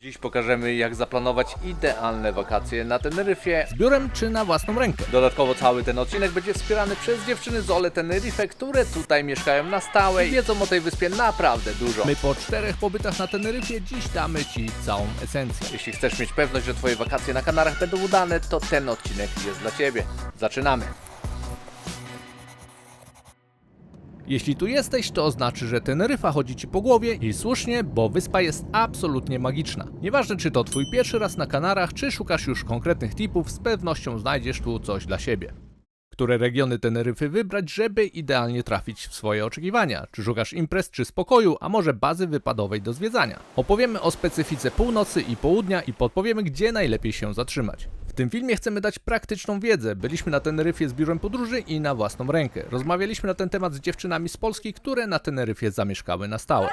Dziś pokażemy, jak zaplanować idealne wakacje na Teneryfie Z biurem czy na własną rękę. Dodatkowo cały ten odcinek będzie wspierany przez dziewczyny z Ole Tenerife, które tutaj mieszkają na stałe i wiedzą o tej wyspie naprawdę dużo. My po 4 pobytach na Teneryfie dziś damy Ci całą esencję. Jeśli chcesz mieć pewność, że Twoje wakacje na Kanarach będą udane, to ten odcinek jest dla Ciebie. Zaczynamy! Jeśli tu jesteś, to oznacza, że Teneryfa chodzi Ci po głowie i słusznie, bo wyspa jest absolutnie magiczna. Nieważne, czy to Twój pierwszy raz na Kanarach, czy szukasz już konkretnych tipów, z pewnością znajdziesz tu coś dla siebie. Które regiony Teneryfy wybrać, żeby idealnie trafić w swoje oczekiwania? Czy szukasz imprez czy spokoju, a może bazy wypadowej do zwiedzania? Opowiemy o specyfice północy i południa i podpowiemy, gdzie najlepiej się zatrzymać. W tym filmie chcemy dać praktyczną wiedzę. Byliśmy na Teneryfie z biurem podróży i na własną rękę. Rozmawialiśmy na ten temat z dziewczynami z Polski, które na Teneryfie zamieszkały na stałe.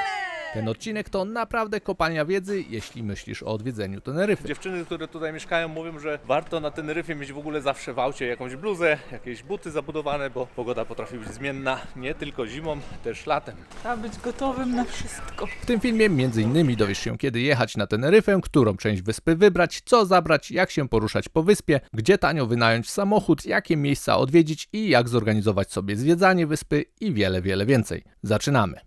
Ten odcinek to naprawdę kopalnia wiedzy, jeśli myślisz o odwiedzeniu Teneryfy. Dziewczyny, które tutaj mieszkają, mówią, że warto na Teneryfie mieć w ogóle zawsze w aucie jakąś bluzę, jakieś buty zabudowane, bo pogoda potrafi być zmienna nie tylko zimą, też latem. Trzeba być gotowym na wszystko. W tym filmie m.in. dowiesz się, kiedy jechać na Teneryfę, którą część wyspy wybrać, co zabrać, jak się poruszać po wyspie, gdzie tanio wynająć samochód, jakie miejsca odwiedzić i jak zorganizować sobie zwiedzanie wyspy i wiele, wiele więcej. Zaczynamy!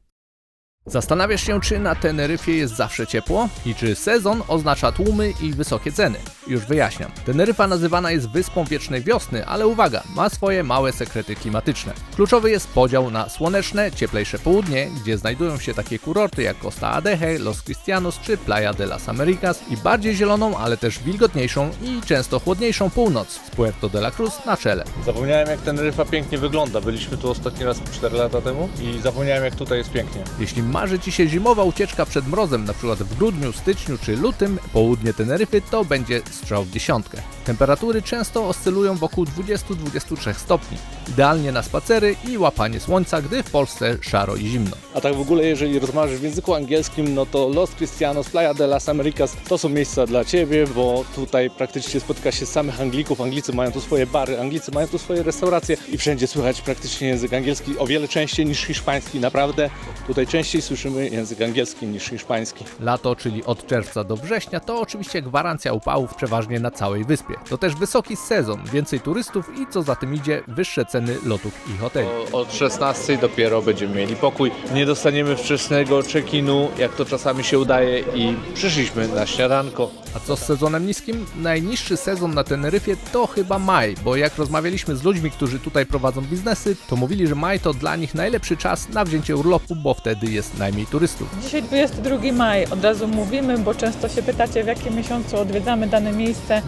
Zastanawiasz się, czy na Teneryfie jest zawsze ciepło i czy sezon oznacza tłumy i wysokie ceny? Już wyjaśniam. Teneryfa nazywana jest wyspą wiecznej wiosny, ale uwaga, ma swoje małe sekrety klimatyczne. Kluczowy jest podział na słoneczne, cieplejsze południe, gdzie znajdują się takie kurorty jak Costa Adeje, Los Cristianos czy Playa de las Americas i bardziej zieloną, ale też wilgotniejszą i często chłodniejszą północ z Puerto de la Cruz na czele. Zapomniałem, jak Teneryfa pięknie wygląda. Byliśmy tu ostatni raz 4 lata temu i zapomniałem, jak tutaj jest pięknie. Jeśli marzy Ci się zimowa ucieczka przed mrozem, np. w grudniu, styczniu czy lutym, południe Teneryfy to będzie strzał w dziesiątkę. Temperatury często oscylują wokół 20-23 stopni. Idealnie na spacery i łapanie słońca, gdy w Polsce szaro i zimno. A tak w ogóle, jeżeli rozmawiasz w języku angielskim, no to Los Cristianos, Playa de las Americas to są miejsca dla Ciebie, bo tutaj praktycznie spotyka się samych Anglików. Anglicy mają tu swoje bary, Anglicy mają tu swoje restauracje i wszędzie słychać praktycznie język angielski o wiele częściej niż hiszpański. Naprawdę tutaj częściej słyszymy język angielski niż hiszpański. Lato, czyli od czerwca do września, to oczywiście gwarancja upałów przeważnie na całej wyspie. To też wysoki sezon, więcej turystów i co za tym idzie, wyższe ceny lotów i hoteli. Od 16 dopiero będziemy mieli pokój. Nie dostaniemy wczesnego check-inu, jak to czasami się udaje i przyszliśmy na śniadanko. A co z sezonem niskim? Najniższy sezon na Teneryfie to chyba maj, bo jak rozmawialiśmy z ludźmi, którzy tutaj prowadzą biznesy, to mówili, że maj to dla nich najlepszy czas na wzięcie urlopu, bo wtedy jest najmniej turystów. Dzisiaj 22 maj, od razu mówimy, bo często się pytacie, w jakim miesiącu odwiedzamy dane miejsce.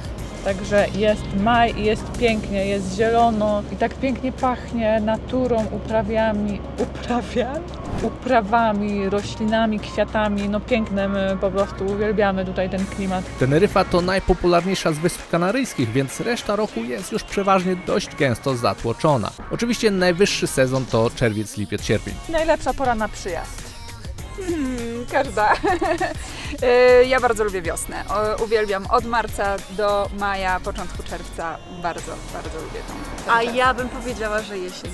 Także jest maj i jest pięknie, jest zielono i tak pięknie pachnie naturą, uprawami, roślinami, kwiatami. No piękne, my po prostu uwielbiamy tutaj ten klimat. Teneryfa to najpopularniejsza z Wysp Kanaryjskich, więc reszta roku jest już przeważnie dość gęsto zatłoczona. Oczywiście najwyższy sezon to czerwiec, lipiec, sierpień. Najlepsza pora na przyjazd. Każda. Ja bardzo lubię wiosnę. Uwielbiam od marca do maja, początku czerwca. Bardzo, bardzo lubię tą A ja bym powiedziała, że jesień.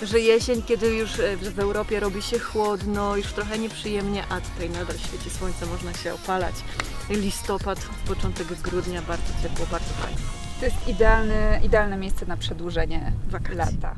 Że jesień, kiedy już w Europie robi się chłodno, już trochę nieprzyjemnie, a tutaj nadal świeci słońce, można się opalać. Listopad, początek grudnia, bardzo ciepło, bardzo fajnie. To jest idealne miejsce na przedłużenie lata.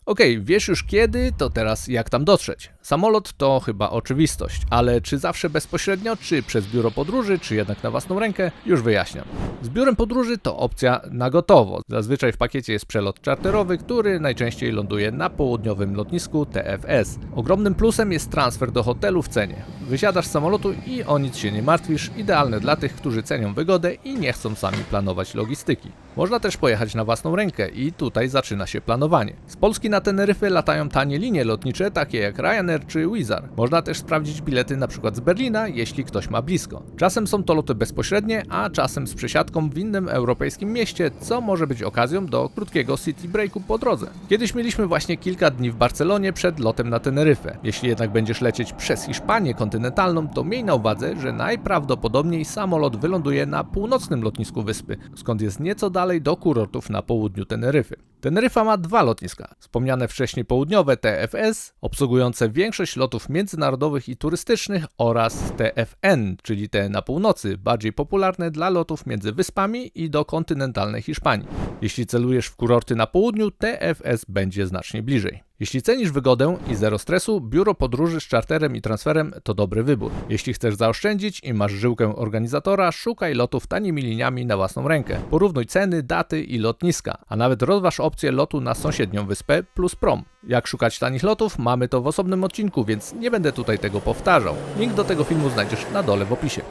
Okej, wiesz już kiedy, to teraz jak tam dotrzeć. Samolot to chyba oczywistość, ale czy zawsze bezpośrednio, czy przez biuro podróży, czy jednak na własną rękę, już wyjaśniam. Z biurem podróży to opcja na gotowo. Zazwyczaj w pakiecie jest przelot czarterowy, który najczęściej ląduje na południowym lotnisku TFS. Ogromnym plusem jest transfer do hotelu w cenie. Wysiadasz z samolotu i o nic się nie martwisz, idealne dla tych, którzy cenią wygodę i nie chcą sami planować logistyki. Można też pojechać na własną rękę i tutaj zaczyna się planowanie. Z Polski na Teneryfę latają tanie linie lotnicze, takie jak Ryanair czy Wizz Air. Można też sprawdzić bilety np. z Berlina, jeśli ktoś ma blisko. Czasem są to loty bezpośrednie, a czasem z przesiadką w innym europejskim mieście, co może być okazją do krótkiego city breaku po drodze. Kiedyś mieliśmy właśnie kilka dni w Barcelonie przed lotem na Teneryfę. Jeśli jednak będziesz lecieć przez Hiszpanię kontynentalną, to miej na uwadze, że najprawdopodobniej samolot wyląduje na północnym lotnisku wyspy, skąd jest nieco dalej dalej do kurortów na południu Teneryfy. Teneryfa ma 2 lotniska. Wspomniane wcześniej południowe TFS, obsługujące większość lotów międzynarodowych i turystycznych, oraz TFN, czyli te na północy, bardziej popularne dla lotów między wyspami i do kontynentalnej Hiszpanii. Jeśli celujesz w kurorty na południu, TFS będzie znacznie bliżej. Jeśli cenisz wygodę i zero stresu, biuro podróży z czarterem i transferem to dobry wybór. Jeśli chcesz zaoszczędzić i masz żyłkę organizatora, szukaj lotów tanimi liniami na własną rękę. Porównuj ceny, daty i lotniska, a nawet rozważ opcję lotu na sąsiednią wyspę plus prom. Jak szukać tanich lotów, mamy to w osobnym odcinku, więc nie będę tutaj tego powtarzał. Link do tego filmu znajdziesz na dole w opisie.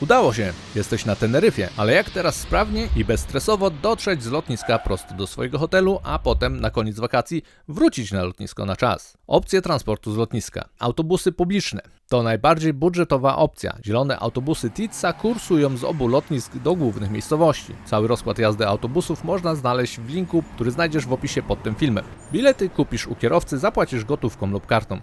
Udało się! Jesteś na Teneryfie, ale jak teraz sprawnie i bezstresowo dotrzeć z lotniska prosto do swojego hotelu, a potem na koniec wakacji wrócić na lotnisko na czas? Opcje transportu z lotniska. Autobusy publiczne. To najbardziej budżetowa opcja. Zielone autobusy Titsa kursują z obu lotnisk do głównych miejscowości. Cały rozkład jazdy autobusów można znaleźć w linku, który znajdziesz w opisie pod tym filmem. Bilety kupisz u kierowcy, zapłacisz gotówką lub kartą.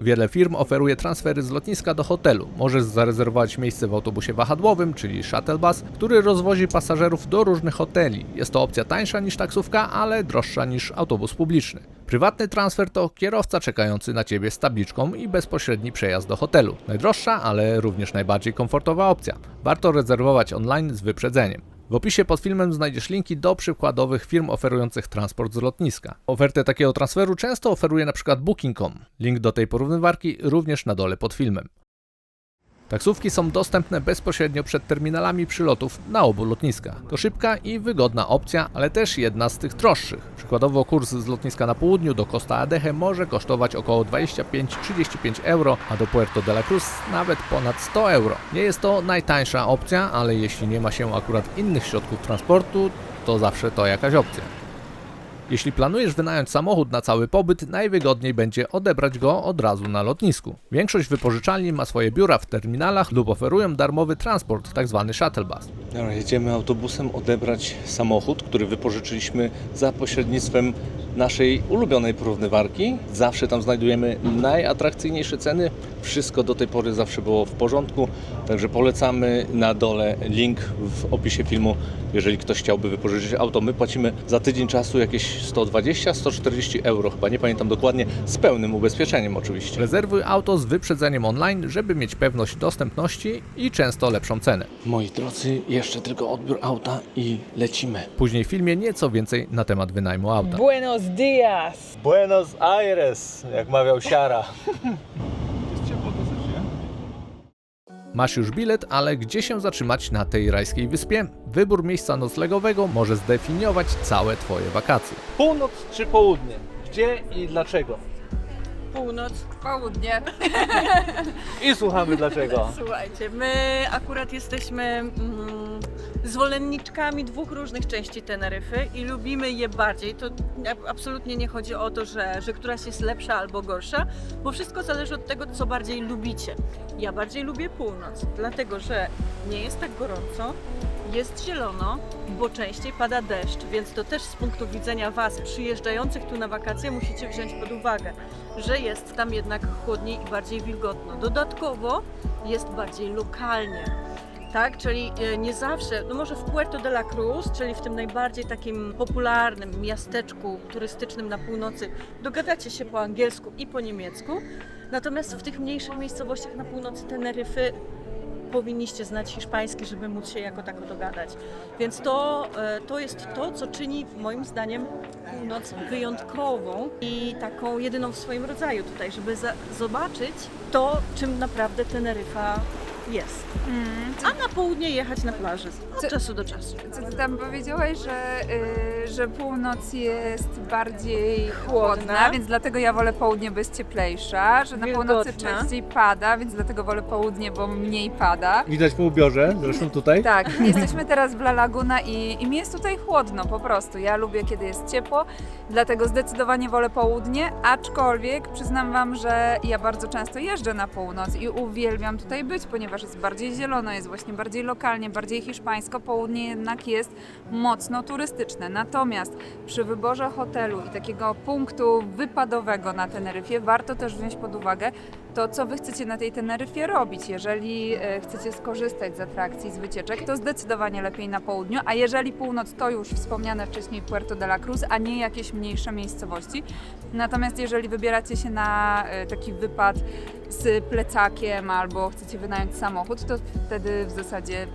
Wiele firm oferuje transfery z lotniska do hotelu. Możesz zarezerwować miejsce w autobusie wahadłowym, czyli shuttle bus, który rozwozi pasażerów do różnych hoteli. Jest to opcja tańsza niż taksówka, ale droższa niż autobus publiczny. Prywatny transfer to kierowca czekający na Ciebie z tabliczką i bezpośredni przejazd do hotelu. Najdroższa, ale również najbardziej komfortowa opcja. Warto rezerwować online z wyprzedzeniem. W opisie pod filmem znajdziesz linki do przykładowych firm oferujących transport z lotniska. Ofertę takiego transferu często oferuje np. Booking.com. Link do tej porównywarki również na dole pod filmem. Taksówki są dostępne bezpośrednio przed terminalami przylotów na obu lotniskach. To szybka i wygodna opcja, ale też jedna z tych droższych. Przykładowo kurs z lotniska na południu do Costa Adeje może kosztować około 25-35 euro, a do Puerto de la Cruz nawet ponad 100 euro. Nie jest to najtańsza opcja, ale jeśli nie ma się akurat innych środków transportu, to zawsze to jakaś opcja. Jeśli planujesz wynająć samochód na cały pobyt, najwygodniej będzie odebrać go od razu na lotnisku. Większość wypożyczalni ma swoje biura w terminalach lub oferują darmowy transport, tzw. shuttle bus. Dobra, jedziemy autobusem odebrać samochód, który wypożyczyliśmy za pośrednictwem naszej ulubionej porównywarki. Zawsze tam znajdujemy najatrakcyjniejsze ceny. Wszystko do tej pory zawsze było w porządku, także polecamy. Na dole link w opisie filmu, jeżeli ktoś chciałby wypożyczyć auto. My płacimy za tydzień czasu jakieś 120-140 euro, chyba nie pamiętam dokładnie, z pełnym ubezpieczeniem oczywiście. Rezerwuj auto z wyprzedzeniem online, żeby mieć pewność dostępności i często lepszą cenę. Moi drodzy, jeszcze tylko odbiór auta i lecimy. Później w filmie nieco więcej na temat wynajmu auta. Buenos dias! Buenos Aires, jak mawiał Siara. Masz już bilet, ale gdzie się zatrzymać na tej rajskiej wyspie? Wybór miejsca noclegowego może zdefiniować całe Twoje wakacje. Północ czy południe? Gdzie i dlaczego? Północ. Południe. I słuchamy dlaczego. Słuchajcie, my akurat jesteśmy zwolenniczkami 2 różnych części Teneryfy i lubimy je bardziej. To absolutnie nie chodzi o to, że któraś jest lepsza albo gorsza, bo wszystko zależy od tego, co bardziej lubicie. Ja bardziej lubię północ, dlatego że nie jest tak gorąco, jest zielono, bo częściej pada deszcz, więc to też z punktu widzenia Was przyjeżdżających tu na wakacje musicie wziąć pod uwagę, że jest tam jednak chłodniej i bardziej wilgotno. Dodatkowo jest bardziej lokalnie. Tak, czyli nie zawsze, no może w Puerto de la Cruz, czyli w tym najbardziej takim popularnym miasteczku turystycznym na północy, dogadacie się po angielsku i po niemiecku, natomiast w tych mniejszych miejscowościach na północy Teneryfy powinniście znać hiszpański, żeby móc się jako tako dogadać. Więc to jest to, co czyni moim zdaniem północ wyjątkową i taką jedyną w swoim rodzaju tutaj, żeby zobaczyć to, czym naprawdę Teneryfa jest. A na południe jechać na plaży od czasu do czasu. Co ty tam powiedziałaś, że północ jest bardziej chłodna, więc dlatego ja wolę południe, bo jest cieplejsza, że na północy Wilgotna. częściej pada, więc dlatego wolę południe, bo mniej pada. Widać po ubiorze, zresztą tutaj. Tak, jesteśmy teraz w La Laguna i mi jest tutaj chłodno po prostu. Ja lubię, kiedy jest ciepło, dlatego zdecydowanie wolę południe, aczkolwiek przyznam Wam, że ja bardzo często jeżdżę na północ i uwielbiam tutaj być, ponieważ jest bardziej zielono, jest właśnie bardziej lokalnie, bardziej hiszpańsko, południe jednak jest mocno turystyczne. Natomiast przy wyborze hotelu i takiego punktu wypadowego na Teneryfie warto też wziąć pod uwagę to co wy chcecie na tej Teneryfie robić. Jeżeli chcecie skorzystać z atrakcji, z wycieczek, to zdecydowanie lepiej na południu, a jeżeli północ, to już wspomniane wcześniej Puerto de la Cruz, a nie jakieś mniejsze miejscowości. Natomiast jeżeli wybieracie się na taki wypad z plecakiem albo chcecie wynająć samochód, to wtedy w zasadzie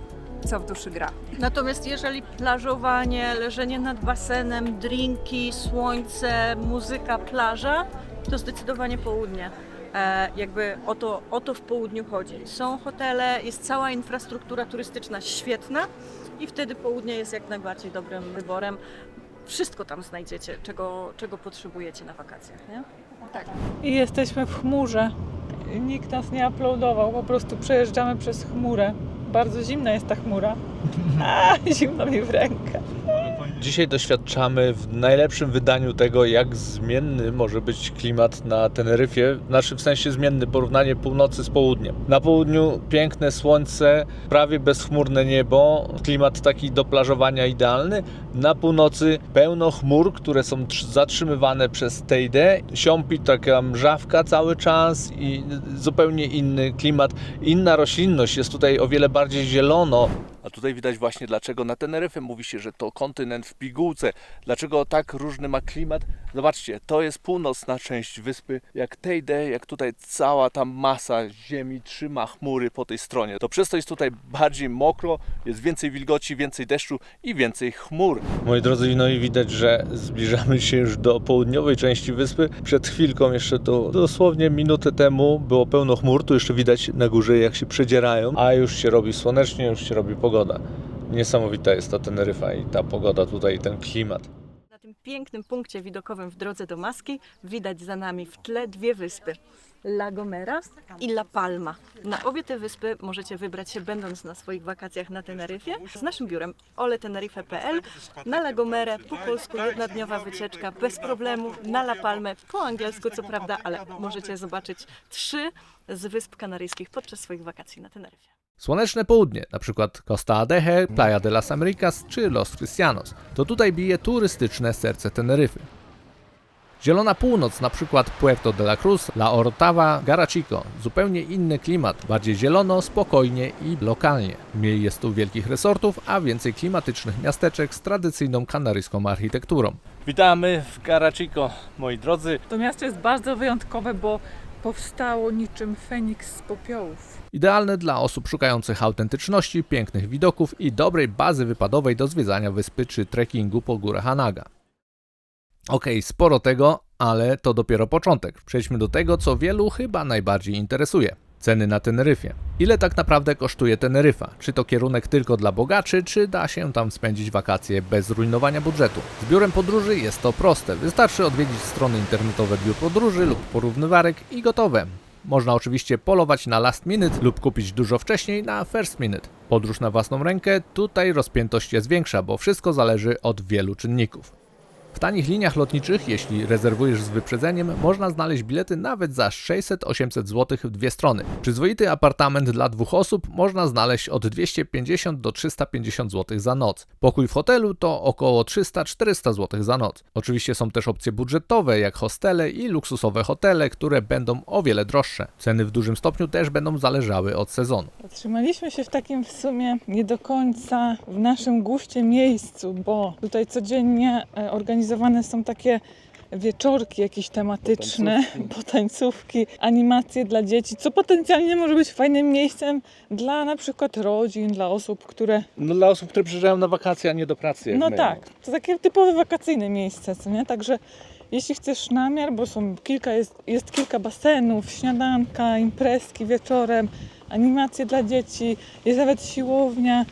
co w duszy gra. Natomiast jeżeli plażowanie, leżenie nad basenem, drinki, słońce, muzyka, plaża, to zdecydowanie południe. Jakby o to w południu chodzi. Są hotele, jest cała infrastruktura turystyczna świetna i wtedy południe jest jak najbardziej dobrym wyborem. Wszystko tam znajdziecie, czego potrzebujecie na wakacjach, nie? Tak. I jesteśmy w chmurze. Nikt nas nie uploadował, po prostu przejeżdżamy przez chmurę. Bardzo zimna jest ta chmura. Zimno mi w rękę. Dzisiaj doświadczamy w najlepszym wydaniu tego, jak zmienny może być klimat na Teneryfie. W sensie zmienny, porównanie północy z południem. Na południu piękne słońce, prawie bezchmurne niebo, klimat taki do plażowania idealny. Na północy pełno chmur, które są zatrzymywane przez Teide. Siąpi taka mrzawka cały czas i zupełnie inny klimat. Inna roślinność, jest tutaj o wiele bardziej zielono. A tutaj widać właśnie, dlaczego na Teneryfie mówi się, że to kontynent w pigułce. Dlaczego tak różny ma klimat. Zobaczcie, to jest północna część wyspy. Jak Teide, jak tutaj cała ta masa ziemi trzyma chmury po tej stronie. To przez to jest tutaj bardziej mokro, jest więcej wilgoci, więcej deszczu i więcej chmur. Moi drodzy, no i widać, że zbliżamy się już do południowej części wyspy. Przed chwilką, jeszcze dosłownie minutę temu, było pełno chmur. Tu jeszcze widać na górze, jak się przedzierają, a już się robi słonecznie, już się robi pogoda. Niesamowita jest ta Teneryfa i ta pogoda tutaj, ten klimat. Na tym pięknym punkcie widokowym w drodze do Maski widać za nami w tle dwie wyspy. La Gomera i La Palma. Na obie te wyspy możecie wybrać się, będąc na swoich wakacjach na Teneryfie, z naszym biurem oletenerife.pl. Na La Gomerę po polsku jednodniowa wycieczka bez problemu, na La Palmę po angielsku co prawda, ale możecie zobaczyć 3 z wysp kanaryjskich podczas swoich wakacji na Teneryfie. Słoneczne południe, np. Costa Adeje, Playa de las Americas czy Los Cristianos, to tutaj bije turystyczne serce Teneryfy. Zielona północ, np. Puerto de la Cruz, La Orotava, Garachico, zupełnie inny klimat, bardziej zielono, spokojnie i lokalnie. Mniej jest tu wielkich resortów, a więcej klimatycznych miasteczek z tradycyjną kanaryjską architekturą. Witamy w Garachico, moi drodzy. To miasto jest bardzo wyjątkowe, bo powstało niczym Feniks z popiołów. Idealne dla osób szukających autentyczności, pięknych widoków i dobrej bazy wypadowej do zwiedzania wyspy czy trekkingu po górach Anaga. Okej, sporo tego, ale to dopiero początek. Przejdźmy do tego, co wielu chyba najbardziej interesuje. Ceny na Teneryfie. Ile tak naprawdę kosztuje Teneryfa? Czy to kierunek tylko dla bogaczy, czy da się tam spędzić wakacje bez zrujnowania budżetu? Z biurem podróży jest to proste. Wystarczy odwiedzić strony internetowe biur podróży lub porównywarek i gotowe. Można oczywiście polować na last minute lub kupić dużo wcześniej na first minute. Podróż na własną rękę, tutaj rozpiętość jest większa, bo wszystko zależy od wielu czynników. W tanich liniach lotniczych, jeśli rezerwujesz z wyprzedzeniem, można znaleźć bilety nawet za 600-800 zł w dwie strony. Przyzwoity apartament dla 2 osób można znaleźć od 250 do 350 zł za noc. Pokój w hotelu to około 300-400 zł za noc. Oczywiście są też opcje budżetowe, jak hostele i luksusowe hotele, które będą o wiele droższe. Ceny w dużym stopniu też będą zależały od sezonu. Zatrzymaliśmy się w takim w sumie nie do końca w naszym guście miejscu, bo tutaj codziennie organizowane są takie wieczorki jakieś tematyczne, potańcówki, animacje dla dzieci, co potencjalnie może być fajnym miejscem dla na przykład rodzin, dla osób, które... No dla osób, które przyjeżdżają na wakacje, a nie do pracy. Jak No my. tak, to takie typowe wakacyjne miejsce, co nie? Także jeśli chcesz namiar, bo jest kilka basenów, śniadanka, imprezki wieczorem, animacje dla dzieci, jest nawet siłownia,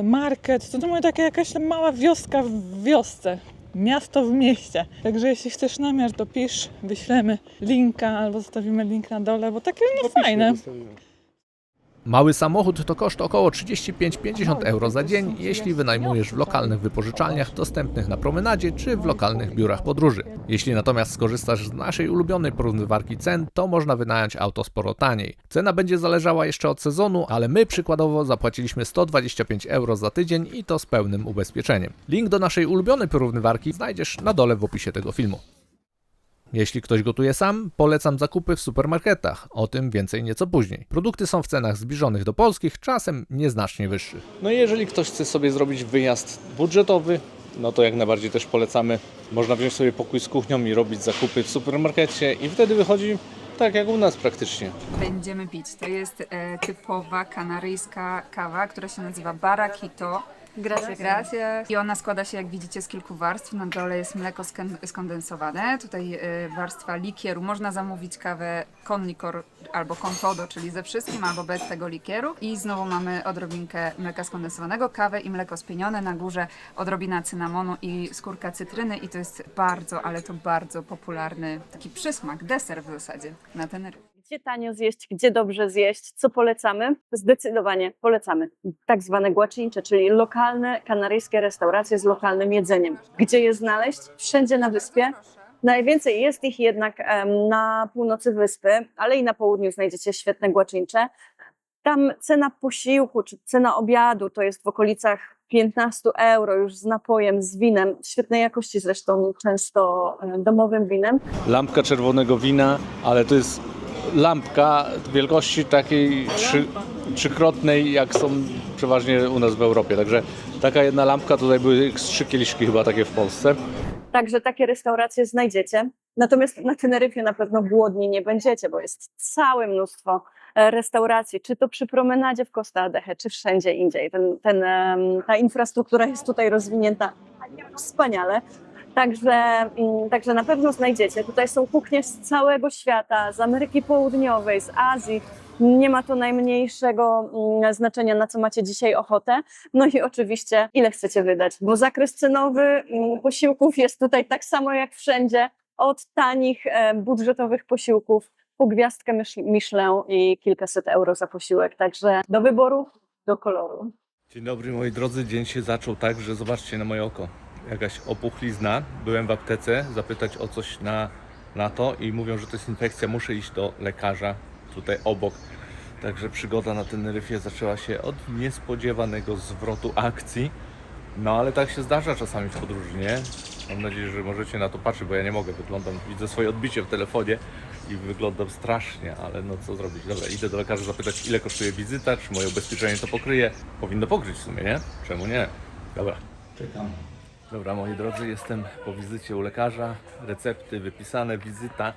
market, to mamy taka jakaś tam mała wioska w wiosce. Miasto w mieście. Także jeśli chcesz namiar, to pisz, wyślemy linka albo zostawimy link na dole, bo takie no fajne. Mały samochód to koszt około 35-50 euro za dzień, jeśli wynajmujesz w lokalnych wypożyczalniach dostępnych na promenadzie czy w lokalnych biurach podróży. Jeśli natomiast skorzystasz z naszej ulubionej porównywarki cen, to można wynająć auto sporo taniej. Cena będzie zależała jeszcze od sezonu, ale my przykładowo zapłaciliśmy 125 euro za tydzień i to z pełnym ubezpieczeniem. Link do naszej ulubionej porównywarki znajdziesz na dole w opisie tego filmu. Jeśli ktoś gotuje sam, polecam zakupy w supermarketach. O tym więcej nieco później. Produkty są w cenach zbliżonych do polskich, czasem nieznacznie wyższych. No i jeżeli ktoś chce sobie zrobić wyjazd budżetowy, no to jak najbardziej też polecamy. Można wziąć sobie pokój z kuchnią i robić zakupy w supermarkecie i wtedy wychodzi tak jak u nas praktycznie. Będziemy pić. To jest typowa kanaryjska kawa, która się nazywa Barakito. Gracias. I ona składa się, jak widzicie, z kilku warstw. Na dole jest mleko skondensowane. Tutaj warstwa likieru. Można zamówić kawę con licor albo con todo, czyli ze wszystkim, albo bez tego likieru. I znowu mamy odrobinkę mleka skondensowanego, kawę i mleko spienione. Na górze odrobina cynamonu i skórka cytryny. I to jest bardzo, ale to bardzo popularny taki przysmak, deser w zasadzie na Teneryfie. Gdzie tanio zjeść, gdzie dobrze zjeść, co polecamy? Zdecydowanie polecamy tak zwane guacincze, czyli lokalne kanaryjskie restauracje z lokalnym jedzeniem. Gdzie je znaleźć? Wszędzie na wyspie. Najwięcej jest ich jednak na północy wyspy, ale i na południu znajdziecie świetne guacincze. Tam cena posiłku czy cena obiadu to jest w okolicach 15 euro już z napojem, z winem, świetnej jakości zresztą, często domowym winem. Lampka czerwonego wina, ale to jest lampka wielkości takiej trzykrotnej, jak są przeważnie u nas w Europie. Także taka jedna lampka, tutaj były 3 kieliszki chyba takie w Polsce. Także takie restauracje znajdziecie. Natomiast na Teneryfie na pewno głodni nie będziecie, bo jest całe mnóstwo restauracji, czy to przy promenadzie w Costa Adeje, czy wszędzie indziej. Ta infrastruktura jest tutaj rozwinięta wspaniale. Także na pewno znajdziecie. Tutaj są kuchnie z całego świata, z Ameryki Południowej, z Azji. Nie ma to najmniejszego znaczenia, na co macie dzisiaj ochotę. No i oczywiście, ile chcecie wydać, bo zakres cenowy posiłków jest tutaj tak samo jak wszędzie. Od tanich, budżetowych posiłków po gwiazdkę Michelin i kilkaset euro za posiłek. Także do wyboru, do koloru. Dzień dobry moi drodzy, dzień się zaczął tak, że zobaczcie na moje oko. Jakaś opuchlizna, byłem w aptece zapytać o coś na to i mówią, że to jest infekcja, muszę iść do lekarza tutaj obok. Także przygoda na Teneryfie zaczęła się od niespodziewanego zwrotu akcji. No ale tak się zdarza czasami w podróży, nie? Mam nadzieję, że możecie na to patrzeć, bo ja nie mogę, widzę swoje odbicie w telefonie i wyglądam strasznie, ale no co zrobić? Dobra, idę do lekarza zapytać, ile kosztuje wizyta, czy moje ubezpieczenie to pokryje. Powinno pokryć w sumie, nie? Czemu nie? Dobra, czekam. Dobra, moi drodzy, jestem po wizycie u lekarza, recepty wypisane, wizyta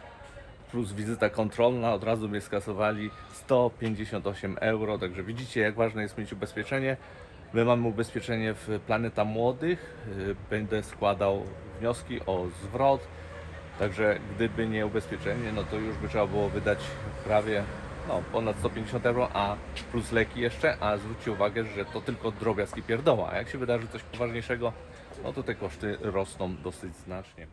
plus wizyta kontrolna, od razu mnie skasowali 158 euro, także widzicie, jak ważne jest mieć ubezpieczenie. My mamy ubezpieczenie w Planeta Młodych, będę składał wnioski o zwrot, także gdyby nie ubezpieczenie, no to już by trzeba było wydać prawie ponad 150 euro, a plus leki jeszcze, a zwróćcie uwagę, że to tylko drobiazg i pierdoła, a jak się wydarzy coś poważniejszego, no to te koszty rosną dosyć znacznie.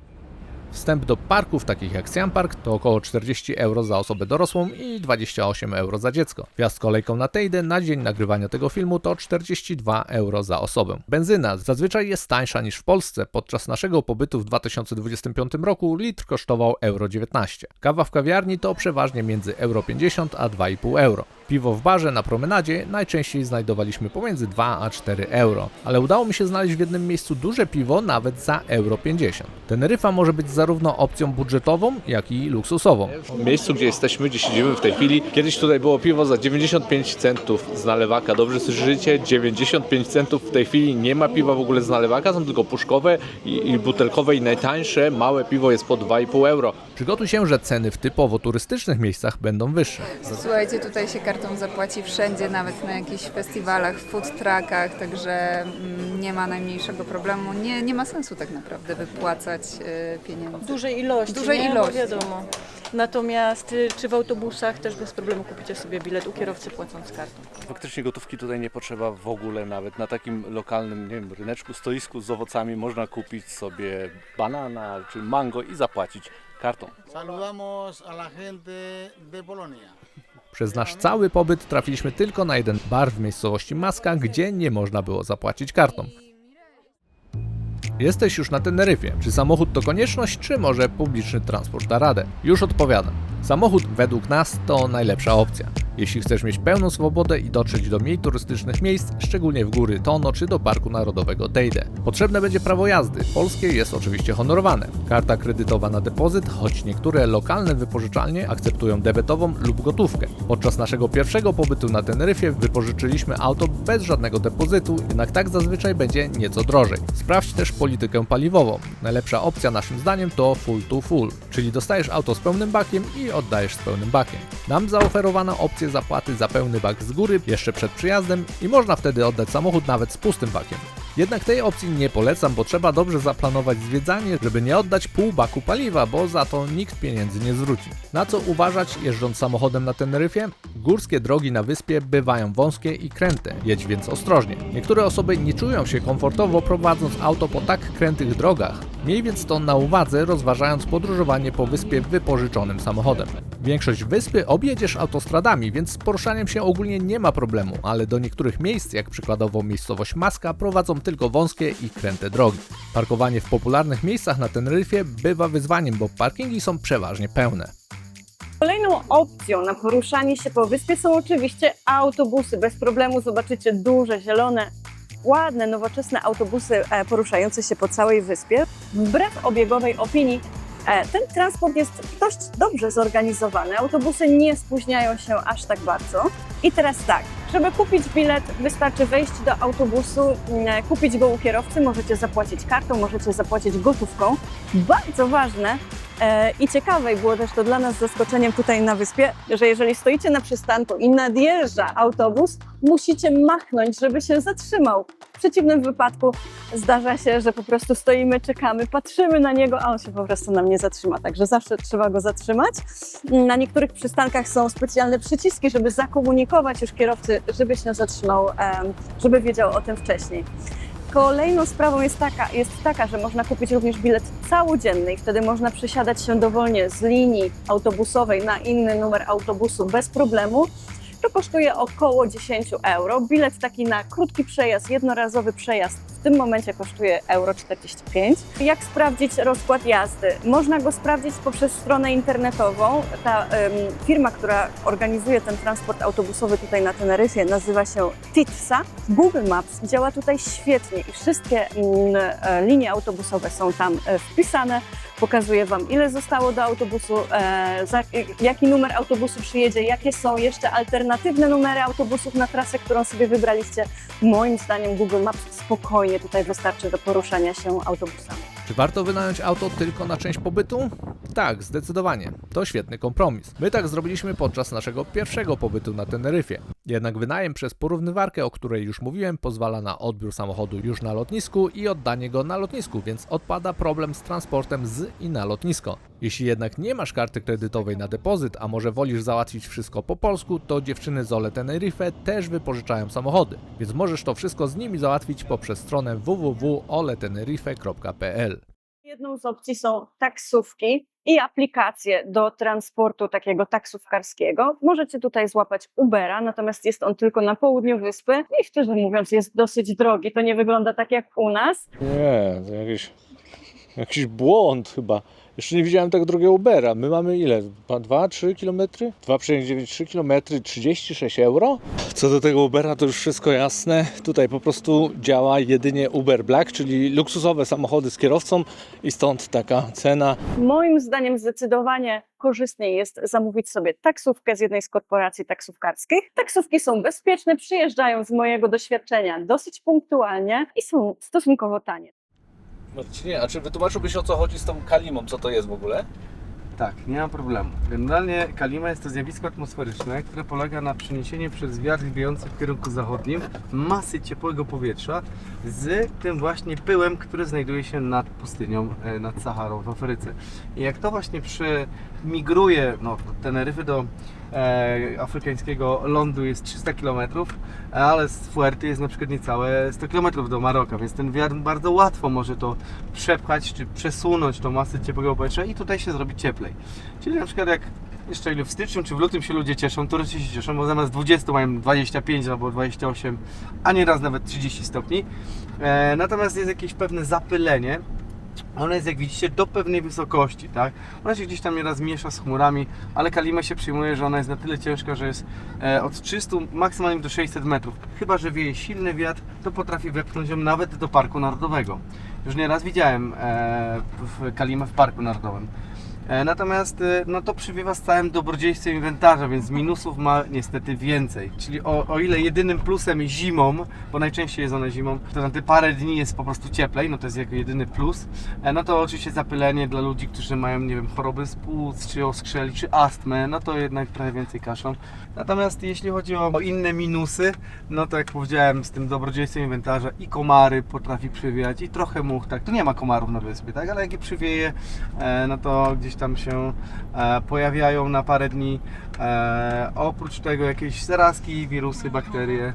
Wstęp do parków takich jak Siam Park to około 40 euro za osobę dorosłą i 28 euro za dziecko. Wjazd kolejką na Teide na dzień nagrywania tego filmu to 42 euro za osobę. Benzyna zazwyczaj jest tańsza niż w Polsce. Podczas naszego pobytu w 2025 roku litr kosztował euro 19. Kawa w kawiarni to przeważnie między euro 50 a 2,5 euro. Piwo w barze na promenadzie najczęściej znajdowaliśmy pomiędzy 2 a 4 euro, ale udało mi się znaleźć w jednym miejscu duże piwo nawet za euro 50. Teneryfa może być zarówno opcją budżetową, jak i luksusową. W miejscu, gdzie jesteśmy, gdzie siedzimy w tej chwili, kiedyś tutaj było piwo za 95 centów z nalewaka. Dobrze słyszycie? 95 centów. W tej chwili nie ma piwa w ogóle z nalewaka, są tylko puszkowe i butelkowe i najtańsze małe piwo jest po 2,5 euro. Przygotuj się, że ceny w typowo turystycznych miejscach będą wyższe. Słuchajcie, tutaj się kartą zapłaci wszędzie, nawet na jakichś festiwalach, food truckach, także nie ma najmniejszego problemu. Nie ma sensu tak naprawdę wypłacać pieniędzy. Dużej ilości, Dużej nie? ilości. Bo wiadomo. Natomiast czy w autobusach też bez problemu kupicie sobie bilet u kierowcy płacąc kartą. Faktycznie gotówki tutaj nie potrzeba w ogóle, nawet na takim lokalnym, nie wiem, ryneczku, stoisku z owocami można kupić sobie banana czy mango i zapłacić kartą. Saludamos a la gente de Polonia. Przez nasz cały pobyt trafiliśmy tylko na jeden bar w miejscowości Maska, gdzie nie można było zapłacić kartą. Jesteś już na Teneryfie. Czy samochód to konieczność, czy może publiczny transport da radę? Już odpowiadam. Samochód według nas to najlepsza opcja. Jeśli chcesz mieć pełną swobodę i dotrzeć do mniej turystycznych miejsc, szczególnie w góry Tono czy do Parku Narodowego Teide. Potrzebne będzie prawo jazdy. Polskie jest oczywiście honorowane. Karta kredytowa na depozyt, choć niektóre lokalne wypożyczalnie akceptują debetową lub gotówkę. Podczas naszego pierwszego pobytu na Teneryfie wypożyczyliśmy auto bez żadnego depozytu, jednak tak zazwyczaj będzie nieco drożej. Sprawdź też politykę paliwową. Najlepsza opcja naszym zdaniem to full to full, czyli dostajesz auto z pełnym bakiem i oddajesz z pełnym bakiem. Nam zaoferowano opcję zapłaty za pełny bak z góry jeszcze przed przyjazdem i można wtedy oddać samochód nawet z pustym bakiem. Jednak tej opcji nie polecam, bo trzeba dobrze zaplanować zwiedzanie, żeby nie oddać pół baku paliwa, bo za to nikt pieniędzy nie zwróci. Na co uważać jeżdżąc samochodem na Teneryfie? Górskie drogi na wyspie bywają wąskie i kręte, jedź więc ostrożnie. Niektóre osoby nie czują się komfortowo prowadząc auto po tak krętych drogach. Miej więc to na uwadze, rozważając podróżowanie po wyspie wypożyczonym samochodem. Większość wyspy objedziesz autostradami, więc z poruszaniem się ogólnie nie ma problemu, ale do niektórych miejsc, jak przykładowo miejscowość Maska, prowadzą tylko wąskie i kręte drogi. Parkowanie w popularnych miejscach na Teneryfie bywa wyzwaniem, bo parkingi są przeważnie pełne. Kolejną opcją na poruszanie się po wyspie są oczywiście autobusy. Bez problemu zobaczycie duże, zielone, ładne, nowoczesne autobusy poruszające się po całej wyspie. Wbrew obiegowej opinii, ten transport jest dość dobrze zorganizowany. Autobusy nie spóźniają się aż tak bardzo. I teraz tak, żeby kupić bilet, wystarczy wejść do autobusu, kupić go u kierowcy, możecie zapłacić kartą, możecie zapłacić gotówką. Bardzo ważne i ciekawe, i było też to dla nas zaskoczeniem tutaj na wyspie, że jeżeli stoicie na przystanku i nadjeżdża autobus, musicie machnąć, żeby się zatrzymał. W przeciwnym wypadku zdarza się, że po prostu stoimy, czekamy, patrzymy na niego, a on się po prostu nam nie zatrzyma, także zawsze trzeba go zatrzymać. Na niektórych przystankach są specjalne przyciski, żeby zakomunikować już kierowcy, żeby się zatrzymał, żeby wiedział o tym wcześniej. Kolejną sprawą jest taka, że można kupić również bilet całodzienny i wtedy można przesiadać się dowolnie z linii autobusowej na inny numer autobusu bez problemu. To kosztuje około 10 euro. Bilet taki na krótki przejazd, jednorazowy przejazd w tym momencie kosztuje euro 45. Jak sprawdzić rozkład jazdy? Można go sprawdzić poprzez stronę internetową. Ta firma, która organizuje ten transport autobusowy tutaj na Teneryfie, nazywa się Titsa. Google Maps działa tutaj świetnie i wszystkie linie autobusowe są tam wpisane. Pokazuje Wam, ile zostało do autobusu, jaki numer autobusu przyjedzie, jakie są jeszcze alternatywne numery autobusów na trasę, którą sobie wybraliście. Moim zdaniem Google Maps spokojnie tutaj wystarczy do poruszania się autobusami. Czy warto wynająć auto tylko na część pobytu? Tak, zdecydowanie. To świetny kompromis. My tak zrobiliśmy podczas naszego pierwszego pobytu na Teneryfie. Jednak wynajem przez porównywarkę, o której już mówiłem, pozwala na odbiór samochodu już na lotnisku i oddanie go na lotnisku, więc odpada problem z transportem z i na lotnisko. Jeśli jednak nie masz karty kredytowej na depozyt, a może wolisz załatwić wszystko po polsku, to dziewczyny z Ole Tenerife też wypożyczają samochody, więc możesz to wszystko z nimi załatwić poprzez stronę www.oletenerife.pl. Jedną z opcji są taksówki i aplikacje do transportu takiego taksówkarskiego. Możecie tutaj złapać Ubera, natomiast jest on tylko na południu wyspy i szczerze mówiąc jest dosyć drogi. To nie wygląda tak jak u nas. Nie, to jakiś błąd chyba. Jeszcze nie widziałem tak drogiego Ubera. My mamy ile? 2-3 km? 2,93 km, 36 euro? Co do tego Ubera to już wszystko jasne. Tutaj po prostu działa jedynie Uber Black, czyli luksusowe samochody z kierowcą i stąd taka cena. Moim zdaniem zdecydowanie korzystniej jest zamówić sobie taksówkę z jednej z korporacji taksówkarskich. Taksówki są bezpieczne, przyjeżdżają z mojego doświadczenia dosyć punktualnie i są stosunkowo tanie. Marcinie, a czy wytłumaczyłbyś, o co chodzi z tą kalimą? Co to jest w ogóle? Tak, nie ma problemu. Generalnie kalima jest to zjawisko atmosferyczne, które polega na przeniesieniu przez wiatr wiejący w kierunku zachodnim masy ciepłego powietrza z tym właśnie pyłem, który znajduje się nad pustynią, nad Saharą w Afryce. I jak to właśnie migruje od Teneryfy do afrykańskiego lądu jest 300 km, ale z Fuerty jest na przykład niecałe 100 km do Maroka, więc ten wiatr bardzo łatwo może to przepchać czy przesunąć tą masę ciepłego powietrza i tutaj się zrobi cieplej. Czyli na przykład jak jeszcze w styczniu czy w lutym się ludzie cieszą, turyści się cieszą, bo zamiast 20 mają 25 albo 28, a nieraz nawet 30 stopni. Natomiast jest jakieś pewne zapylenie Ona jest, jak widzicie, do pewnej wysokości, tak? Ona się gdzieś tam nieraz miesza z chmurami, ale Kalima się przyjmuje, że ona jest na tyle ciężka, że jest od 300 maksymalnie do 600 metrów. Chyba że wieje silny wiatr, to potrafi wepchnąć ją nawet do Parku Narodowego. Już nieraz widziałem Kalimę w Parku Narodowym. Natomiast no to przywiewa z całym dobrodziejstwem inwentarza, więc minusów ma niestety więcej. Czyli o ile jedynym plusem zimą, bo najczęściej jest ona zimą, to na te parę dni jest po prostu cieplej, no to jest jego jedyny plus, no to oczywiście zapylenie dla ludzi, którzy mają, nie wiem, choroby z płuc, czy oskrzeli, czy astmę, no to jednak trochę więcej kaszą. Natomiast jeśli chodzi o inne minusy, no to jak powiedziałem, z tym dobrodziejstwem inwentarza i komary potrafi przywijać, i trochę much, tak, tu nie ma komarów na wyspie, tak, ale jak je przywieje, no to gdzieś tam się pojawiają na parę dni. Oprócz tego jakieś zarazki, wirusy, bakterie.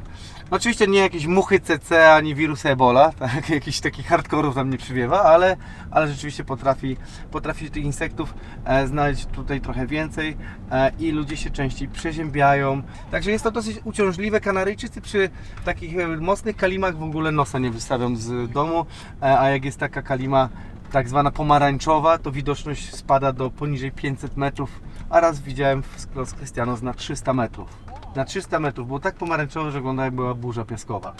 Oczywiście nie jakieś muchy CC ani wirus Ebola, tak? Jakichś takich hardkorów tam nie przywiewa, ale rzeczywiście potrafi tych insektów znaleźć tutaj trochę więcej i ludzie się częściej przeziębiają. Także jest to dosyć uciążliwe. Kanaryjczycy przy takich mocnych kalimach w ogóle nosa nie wystawią z domu, a jak jest taka kalima tak zwana pomarańczowa, to widoczność spada do poniżej 500 metrów, a raz widziałem w Los Cristianos na 300 metrów. Na 300 metrów, było tak pomarańczowe, że wygląda, jak była burza piaskowa.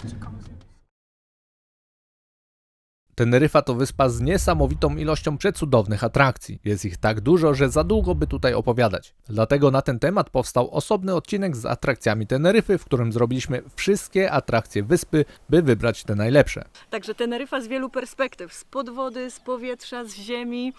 Teneryfa to wyspa z niesamowitą ilością przecudownych atrakcji. Jest ich tak dużo, że za długo by tutaj opowiadać. Dlatego na ten temat powstał osobny odcinek z atrakcjami Teneryfy, w którym zrobiliśmy wszystkie atrakcje wyspy, by wybrać te najlepsze. Także Teneryfa z wielu perspektyw, z pod wody, z powietrza, z ziemi.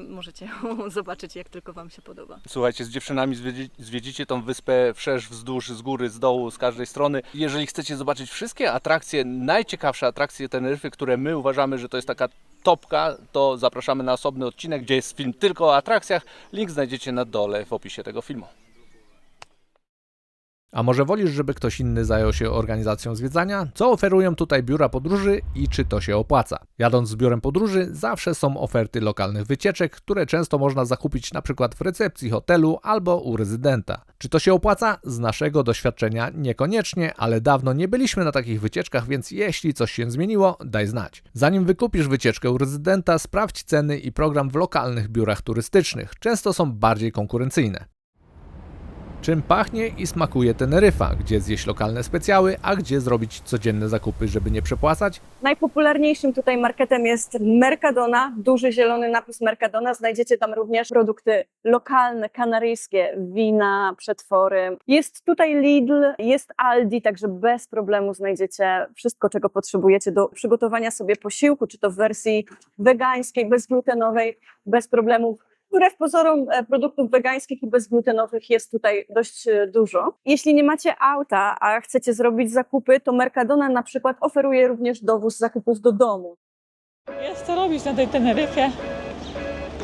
Możecie zobaczyć, jak tylko Wam się podoba. Słuchajcie, z dziewczynami zwiedzicie tą wyspę wszerz, wzdłuż, z góry, z dołu, z każdej strony. Jeżeli chcecie zobaczyć wszystkie atrakcje, najciekawsze atrakcje Teneryfy, które my uważamy, że to jest taka topka, to zapraszamy na osobny odcinek, gdzie jest film tylko o atrakcjach. Link znajdziecie na dole w opisie tego filmu. A może wolisz, żeby ktoś inny zajął się organizacją zwiedzania? Co oferują tutaj biura podróży i czy to się opłaca? Jadąc z biurem podróży zawsze są oferty lokalnych wycieczek, które często można zakupić na przykład w recepcji hotelu albo u rezydenta. Czy to się opłaca? Z naszego doświadczenia niekoniecznie, ale dawno nie byliśmy na takich wycieczkach, więc jeśli coś się zmieniło, daj znać. Zanim wykupisz wycieczkę u rezydenta, sprawdź ceny i program w lokalnych biurach turystycznych. Często są bardziej konkurencyjne. Czym pachnie i smakuje Teneryfa, gdzie zjeść lokalne specjały, a gdzie zrobić codzienne zakupy, żeby nie przepłacać? Najpopularniejszym tutaj marketem jest Mercadona, duży zielony napis Mercadona. Znajdziecie tam również produkty lokalne, kanaryjskie, wina, przetwory. Jest tutaj Lidl, jest Aldi, także bez problemu znajdziecie wszystko, czego potrzebujecie do przygotowania sobie posiłku, czy to w wersji wegańskiej, bezglutenowej, bez problemu. Wbrew pozorom produktów wegańskich i bezglutenowych jest tutaj dość dużo. Jeśli nie macie auta, a chcecie zrobić zakupy, to Mercadona na przykład oferuje również dowóz zakupów do domu. Jest co robić na tej Teneryfie,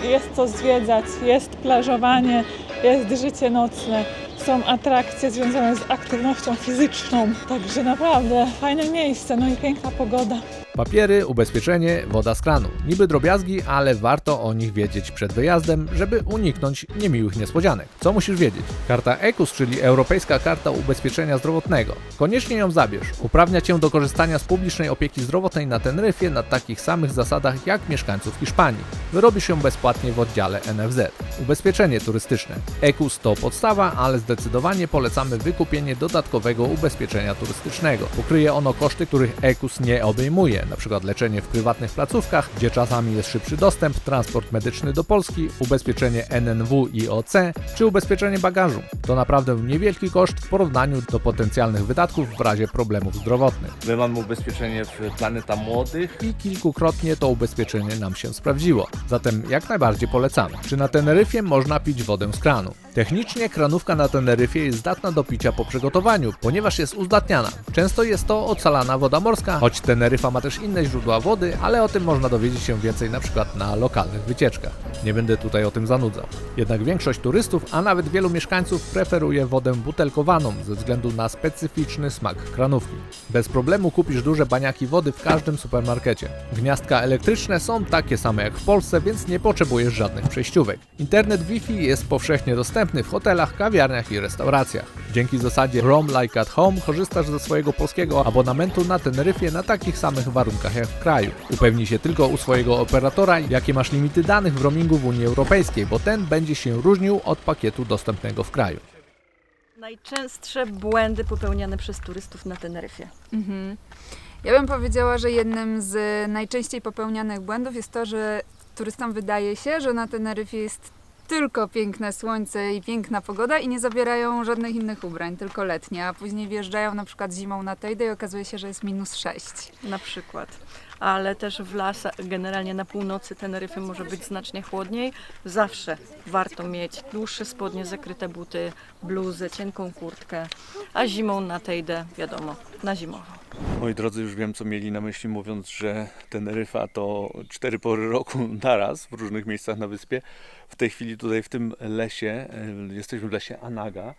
jest co zwiedzać, jest plażowanie, jest życie nocne, są atrakcje związane z aktywnością fizyczną, także naprawdę fajne miejsce, no i piękna pogoda. Papiery, ubezpieczenie, woda z kranu. Niby drobiazgi, ale warto o nich wiedzieć przed wyjazdem, żeby uniknąć niemiłych niespodzianek. Co musisz wiedzieć? Karta EKUS, czyli Europejska Karta Ubezpieczenia Zdrowotnego. Koniecznie ją zabierz. Uprawnia Cię do korzystania z publicznej opieki zdrowotnej na Teneryfie na takich samych zasadach jak mieszkańców Hiszpanii. Wyrobisz ją bezpłatnie w oddziale NFZ. Ubezpieczenie turystyczne. EKUS to podstawa, ale zdecydowanie polecamy wykupienie dodatkowego ubezpieczenia turystycznego. Pokryje ono koszty, których EKUS nie obejmuje, np. leczenie w prywatnych placówkach, gdzie czasami jest szybszy dostęp, transport medyczny do Polski, ubezpieczenie NNW i OC, czy ubezpieczenie bagażu. To naprawdę niewielki koszt w porównaniu do potencjalnych wydatków w razie problemów zdrowotnych. My mamy ubezpieczenie w Planeta Młodych. I kilkukrotnie to ubezpieczenie nam się sprawdziło. Zatem jak najbardziej polecamy. Czy na Teneryfie można pić wodę z kranu? Technicznie kranówka na Teneryfie jest zdatna do picia po przygotowaniu, ponieważ jest uzdatniana. Często jest to ocalana woda morska, choć Teneryfa ma też inne źródła wody, ale o tym można dowiedzieć się więcej na przykład na lokalnych wycieczkach. Nie będę tutaj o tym zanudzał. Jednak większość turystów, a nawet wielu mieszkańców preferuje wodę butelkowaną ze względu na specyficzny smak kranówki. Bez problemu kupisz duże baniaki wody w każdym supermarkecie. Gniazdka elektryczne są takie same jak w Polsce, więc nie potrzebujesz żadnych przejściówek. Internet Wi-Fi jest powszechnie dostępny w hotelach, kawiarniach sklepach i restauracjach. Dzięki zasadzie Roam Like at Home korzystasz ze swojego polskiego abonamentu na Teneryfie na takich samych warunkach jak w kraju. Upewnij się tylko u swojego operatora, jakie masz limity danych w roamingu w Unii Europejskiej, bo ten będzie się różnił od pakietu dostępnego w kraju. Najczęstsze błędy popełniane przez turystów na Teneryfie. Ja bym powiedziała, że jednym z najczęściej popełnianych błędów jest to, że turystom wydaje się, że na Teneryfie jest tylko piękne słońce i piękna pogoda i nie zabierają żadnych innych ubrań, tylko letnie, a później wjeżdżają na przykład zimą na Teide i okazuje się, że jest -6. Na przykład. Ale też w lasach, generalnie na północy Teneryfy może być znacznie chłodniej. Zawsze warto mieć dłuższe spodnie, zakryte buty, bluzę, cienką kurtkę, a zimą na Teide, wiadomo, na zimowo. Moi drodzy, już wiem, co mieli na myśli, mówiąc, że Teneryfa to 4 pory roku naraz w różnych miejscach na wyspie. W tej chwili tutaj w tym lesie, jesteśmy w lesie Anaga,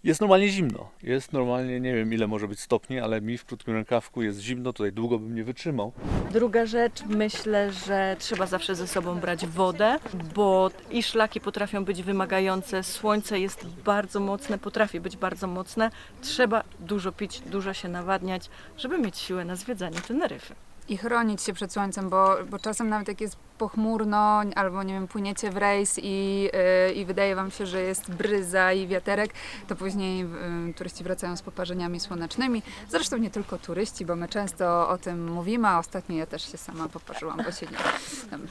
jest normalnie zimno. Jest normalnie, nie wiem ile może być stopni, ale mi w krótkim rękawku jest zimno, tutaj długo bym nie wytrzymał. Druga rzecz, myślę, że trzeba zawsze ze sobą brać wodę, bo i szlaki potrafią być wymagające, słońce jest bardzo mocne, potrafi być bardzo mocne. Trzeba dużo pić, dużo się nawadniać, żeby mieć siłę na zwiedzanie Teneryfy. I chronić się przed słońcem, bo czasem nawet jak jest pochmurno albo nie wiem, płyniecie w rejs i wydaje wam się, że jest bryza i wiaterek, to później turyści wracają z poparzeniami słonecznymi. Zresztą nie tylko turyści, bo my często o tym mówimy, a ostatnio ja też się sama poparzyłam, bo się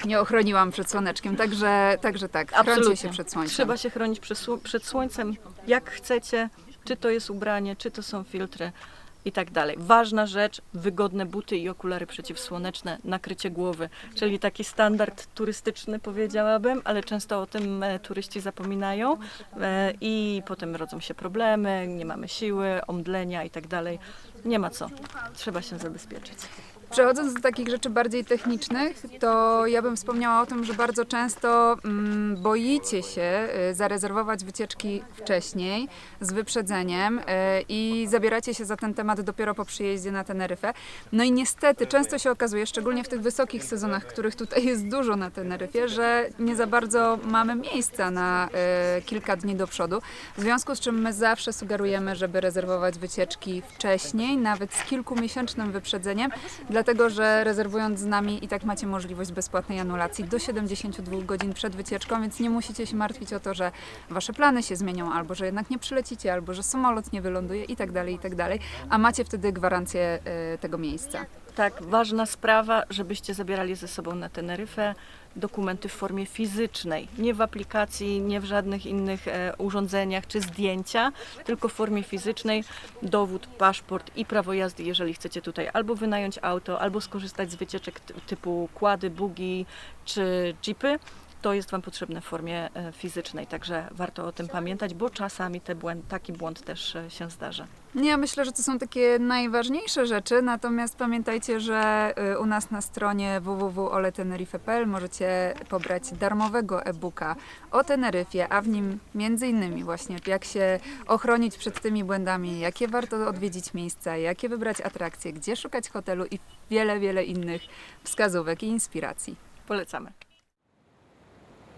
nie ochroniłam przed słoneczkiem. Także tak, chroncie się przed słońcem. Trzeba się chronić przed słońcem jak chcecie, czy to jest ubranie, czy to są filtry. I tak dalej. Ważna rzecz, wygodne buty i okulary przeciwsłoneczne, nakrycie głowy, czyli taki standard turystyczny powiedziałabym, ale często o tym turyści zapominają i potem rodzą się problemy, nie mamy siły, omdlenia i tak dalej. Nie ma co, trzeba się zabezpieczyć. Przechodząc do takich rzeczy bardziej technicznych, to ja bym wspomniała o tym, że bardzo często boicie się zarezerwować wycieczki wcześniej, z wyprzedzeniem i zabieracie się za ten temat dopiero po przyjeździe na Teneryfę. No i niestety często się okazuje, szczególnie w tych wysokich sezonach, których tutaj jest dużo na Teneryfie, że nie za bardzo mamy miejsca na kilka dni do przodu. W związku z czym my zawsze sugerujemy, żeby rezerwować wycieczki wcześniej, nawet z kilkumiesięcznym wyprzedzeniem, dlatego że rezerwując z nami i tak macie możliwość bezpłatnej anulacji do 72 godzin przed wycieczką, więc nie musicie się martwić o to, że wasze plany się zmienią, albo że jednak nie przylecicie, albo że samolot nie wyląduje i tak dalej, a macie wtedy gwarancję tego miejsca. Tak, ważna sprawa, żebyście zabierali ze sobą na Teneryfę dokumenty w formie fizycznej, nie w aplikacji, nie w żadnych innych urządzeniach czy zdjęcia, tylko w formie fizycznej, dowód, paszport i prawo jazdy, jeżeli chcecie tutaj albo wynająć auto, albo skorzystać z wycieczek typu quady, buggy czy jeepy. To jest Wam potrzebne w formie fizycznej, także warto o tym pamiętać, bo czasami taki błąd też się zdarza. Ja myślę, że to są takie najważniejsze rzeczy, natomiast pamiętajcie, że u nas na stronie www.oletenerife.pl możecie pobrać darmowego e-booka o Teneryfie, a w nim m.in. właśnie jak się ochronić przed tymi błędami, jakie warto odwiedzić miejsca, jakie wybrać atrakcje, gdzie szukać hotelu i wiele innych wskazówek i inspiracji. Polecamy.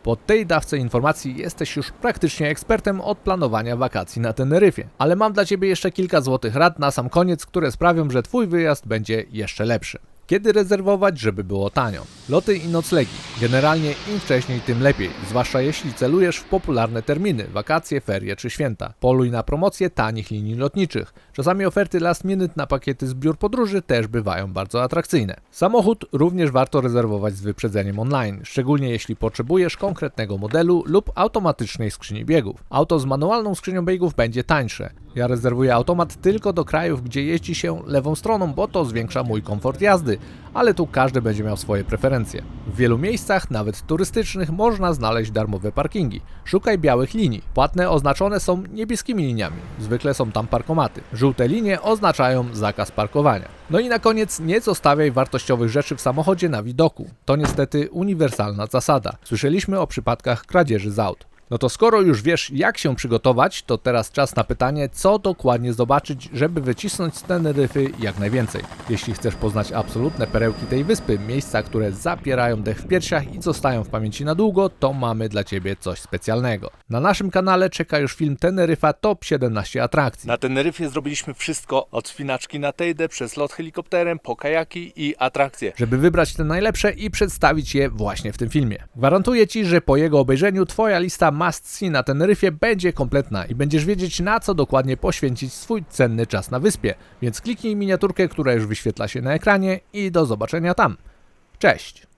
Po tej dawce informacji jesteś już praktycznie ekspertem od planowania wakacji na Teneryfie. Ale mam dla Ciebie jeszcze kilka złotych rad na sam koniec, które sprawią, że Twój wyjazd będzie jeszcze lepszy. Kiedy rezerwować, żeby było tanio? Loty i noclegi. Generalnie im wcześniej, tym lepiej, zwłaszcza jeśli celujesz w popularne terminy, wakacje, ferie czy święta. Poluj na promocje tanich linii lotniczych. Czasami oferty last minute na pakiety z biur podróży też bywają bardzo atrakcyjne. Samochód również warto rezerwować z wyprzedzeniem online, szczególnie jeśli potrzebujesz konkretnego modelu lub automatycznej skrzyni biegów. Auto z manualną skrzynią biegów będzie tańsze. Ja rezerwuję automat tylko do krajów, gdzie jeździ się lewą stroną, bo to zwiększa mój komfort jazdy, ale tu każdy będzie miał swoje preferencje. W wielu miejscach, nawet turystycznych, można znaleźć darmowe parkingi. Szukaj białych linii. Płatne oznaczone są niebieskimi liniami. Zwykle są tam parkomaty. Żółte linie oznaczają zakaz parkowania. No i na koniec nie zostawiaj wartościowych rzeczy w samochodzie na widoku. To niestety uniwersalna zasada. Słyszeliśmy o przypadkach kradzieży z aut. No to skoro już wiesz, jak się przygotować, to teraz czas na pytanie, co dokładnie zobaczyć, żeby wycisnąć z Teneryfy jak najwięcej. Jeśli chcesz poznać absolutne perełki tej wyspy, miejsca, które zapierają dech w piersiach i zostają w pamięci na długo, to mamy dla Ciebie coś specjalnego. Na naszym kanale czeka już film Teneryfa Top 17 atrakcji. Na Teneryfie zrobiliśmy wszystko, od wspinaczki na Teydę, przez lot helikopterem, po kajaki i atrakcje. Żeby wybrać te najlepsze i przedstawić je właśnie w tym filmie. Gwarantuję Ci, że po jego obejrzeniu Twoja lista must see na Teneryfie będzie kompletna i będziesz wiedzieć, na co dokładnie poświęcić swój cenny czas na wyspie. Więc kliknij miniaturkę, która już wyświetla się na ekranie i do zobaczenia tam. Cześć!